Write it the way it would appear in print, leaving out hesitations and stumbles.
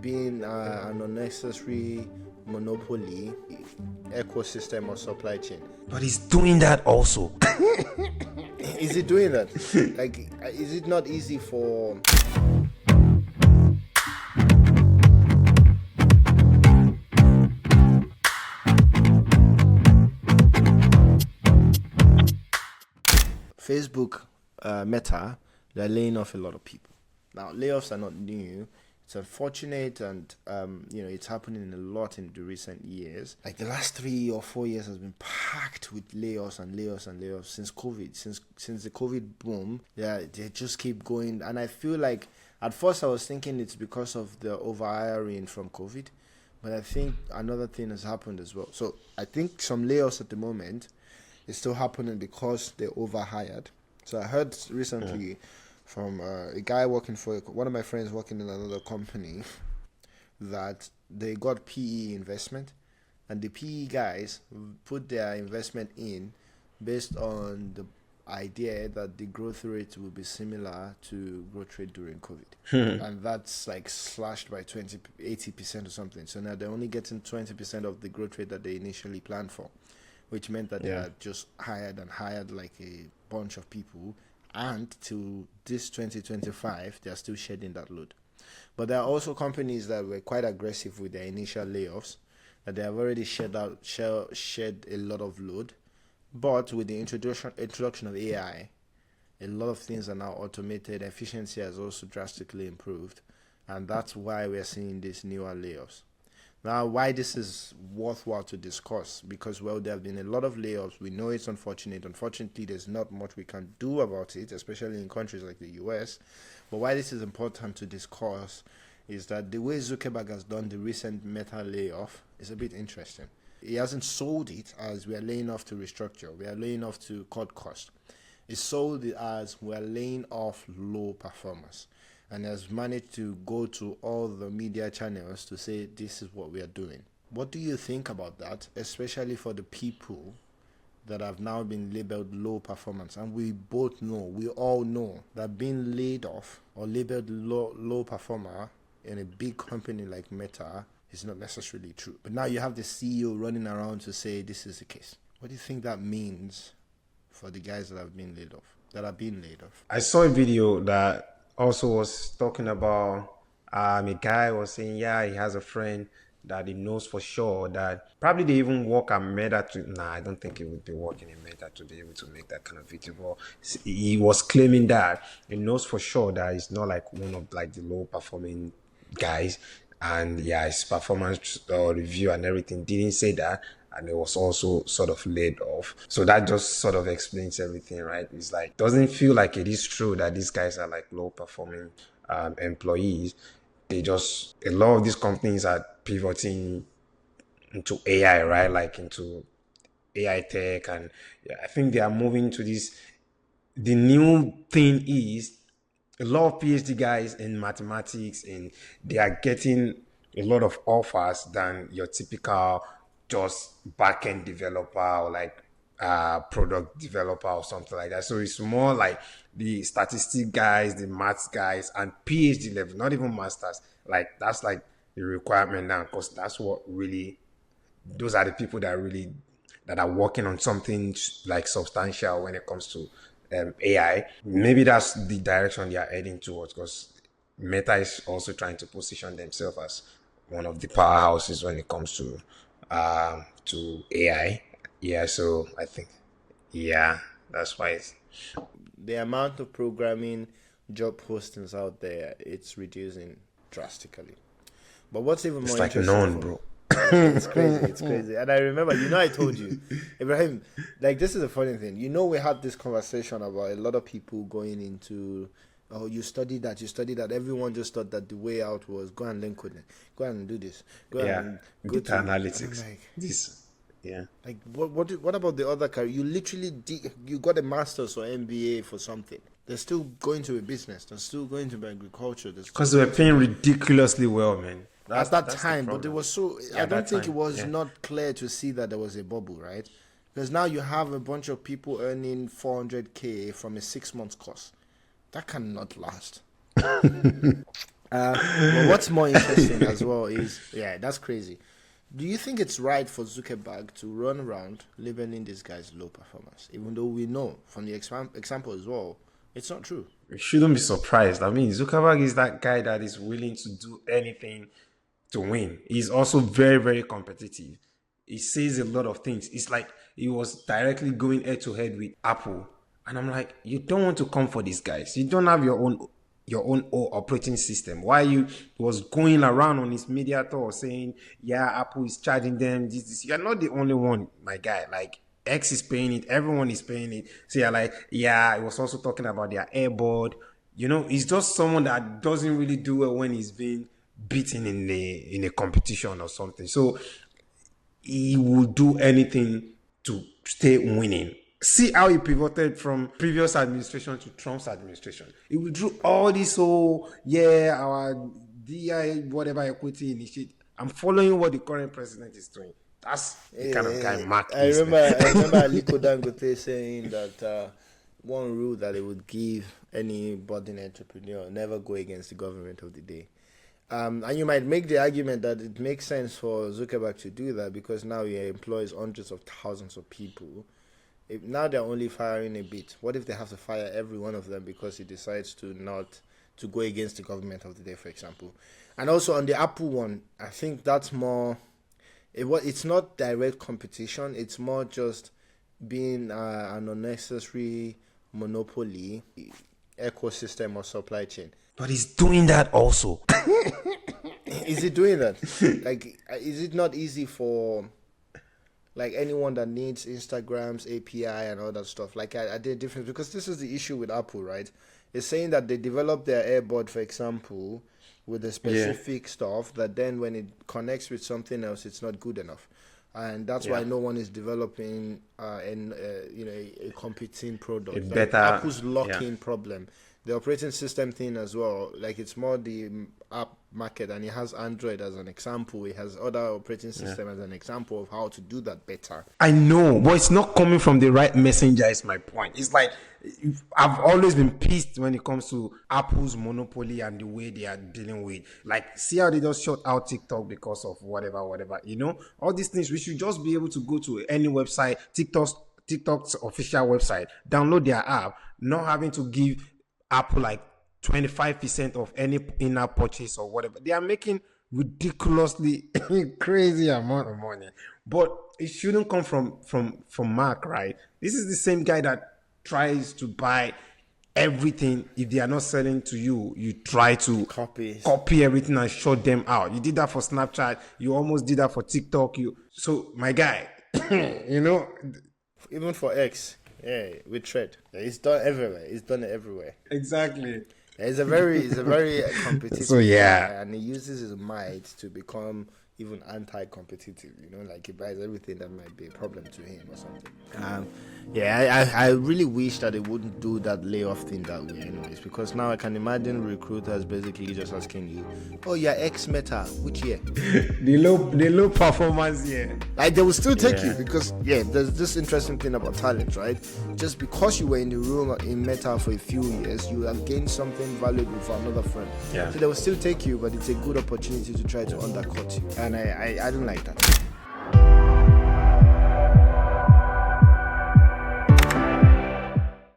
being an unnecessary monopoly ecosystem or supply chain. But he's doing that also. Is it doing that? Like, is it not easy for... Facebook, Meta, they're laying off a lot of people. Now, layoffs are not new. It's unfortunate, and it's happening a lot in the recent years. Like the last 3 or 4 years has been packed with layoffs and layoffs and layoffs since COVID. Since the COVID boom, they just keep going. And I feel like at first I was thinking it's because of the overhiring from COVID, but I think another thing has happened as well. So I think some layoffs at the moment is still happening because they're overhired. So I heard recently from a guy working for one of my friends working in another company that they got PE investment, and the PE guys put their investment in based on the idea that the growth rate will be similar to growth rate during COVID. And that's like slashed by 80% or something. So now they're only getting 20% of the growth rate that they initially planned for, which meant that they had just hired like a bunch of people. And to this 2025, they are still shedding that load. But there are also companies that were quite aggressive with their initial layoffs, that they have already shed a lot of load. But with the introduction of AI, a lot of things are now automated. Efficiency has also drastically improved. And that's why we're seeing these newer layoffs. Now, why this is worthwhile to discuss, because, well, there have been a lot of layoffs. We know it's unfortunate. Unfortunately, there's not much we can do about it, especially in countries like the US. But why this is important to discuss is that the way Zuckerberg has done the recent Meta layoff is a bit interesting. He hasn't sold it as we are laying off to restructure. We are laying off to cut costs. He sold it as we are laying off low performers, and has managed to go to all the media channels to say this is what we are doing. What do you think about that, especially for the people that have now been labeled low performance? And we all know that being laid off or labeled low performer in a big company like Meta is not necessarily true. But now you have the CEO running around to say this is the case. What do you think that means for the guys that have been laid off? I saw a video that also was talking about a guy was saying, he has a friend that he knows for sure that probably they even work at Meta. I don't think he would be working in Meta to be able to make that kind of video. But he was claiming that he knows for sure that he's not like one of like the low performing guys. And his performance review and everything didn't say that. And it was also sort of laid off. So that just sort of explains everything, right? It's like, doesn't feel like it is true that these guys are like low performing employees. A lot of these companies are pivoting into AI, right? Like into AI tech. And I think they are moving to this. The new thing is a lot of PhD guys in mathematics, and they are getting a lot of offers than your typical just back-end developer or like product developer or something like that. So it's more like the statistic guys, the maths guys, and PhD level, not even masters. Like that's like the requirement now, because that's what really, those are the people that are working on something like substantial when it comes to AI. Maybe that's the direction they are heading towards, because Meta is also trying to position themselves as one of the powerhouses when it comes to AI. So I think, that's why the amount of programming job postings out there, it's reducing drastically. But what's even more like interesting, none, bro. It's crazy. And I remember, I told you, Ibrahim, like, this is a funny thing. We had this conversation about a lot of people going into, you studied that. Everyone just thought that the way out was go and learn coding, go and do this, go and go to analytics. Like, what about the other career? You literally you got a master's or MBA for something. They're still going to a business. They're still going to agriculture. Because they were paying ridiculously well, man. At that time, but it was so... I don't think it was not clear to see that there was a bubble, right? Because now you have a bunch of people earning 400K from a 6-month course. That cannot last. But what's more interesting as well is, yeah, that's crazy. Do you think it's right for Zuckerberg to run around labeling this guy's low performance, even though we know from the example as well, it's not true? You shouldn't be surprised. I mean, Zuckerberg is that guy that is willing to do anything to win. He's also very, very competitive. He says a lot of things. It's like he was directly going head to head with Apple. And I'm like, you don't want to come for these guys. You don't have your own operating system. Why you was going around on his media tour saying, yeah, Apple is charging them this. You're not the only one, my guy. Like X is paying it, everyone is paying it. So you're like, yeah, he was also talking about their airboard. He's just someone that doesn't really do well when he's being beaten in a competition or something. So he will do anything to stay winning. See how he pivoted from previous administration to Trump's administration. He withdrew all this whole, our DI, whatever equity initiative. I'm following what the current president is doing. That's the kind of guy Mark is. I remember Aliko Dangote saying that one rule that he would give any budding entrepreneur: never go against the government of the day. And you might make the argument that it makes sense for Zuckerberg to do that because now he employs hundreds of thousands of people. If now they're only firing a bit, what if they have to fire every one of them because he decides to go against the government of the day, for example? And also on the Apple one, I think that's more. It's not direct competition. It's more just being an unnecessary monopoly ecosystem or supply chain. But he's doing that also. Is he doing that? Like, is it not easy for like anyone that needs Instagram's API and all that stuff? Like, I did different because this is the issue with Apple, right? It's saying that they develop their AirBud, for example, with the specific stuff that then when it connects with something else, it's not good enough. And that's why no one is developing a competing product. Like Apple's lock-in problem. The operating system thing as well, like it's more the app market, and it has Android as an example. It has other operating system as an example of how to do that better. I know, but it's not coming from the right messenger is my point. It's like, I've always been pissed when it comes to Apple's monopoly and the way they are dealing with. Like, see how they just shut out TikTok because of whatever. All these things, we should just be able to go to any website, TikTok's official website, download their app, not having to give Apple like 25% of any in-app purchase or whatever. They are making ridiculously crazy amount of money, but it shouldn't come from Mark, right? This is the same guy that tries to buy everything. If they are not selling to you, you try to copy everything and shut them out. You did that for Snapchat. You almost did that for TikTok. So my guy, even for X. Yeah, with Thread. It's done everywhere. Exactly. It's a very competitive guy, and he uses his might to become even anti-competitive. Like he buys everything that might be a problem to him or something. I really wish that they wouldn't do that layoff thing that way, anyways, because now I can imagine recruiters basically just asking you, "Oh, you're ex-Meta, which year?" the low performance year. Like they will still take you because there's this interesting thing about talent, right? Just because you were in the room in Meta for a few years, you have gained something valuable for another firm. Yeah. So they will still take you, but it's a good opportunity to try to undercut you, and I don't like that.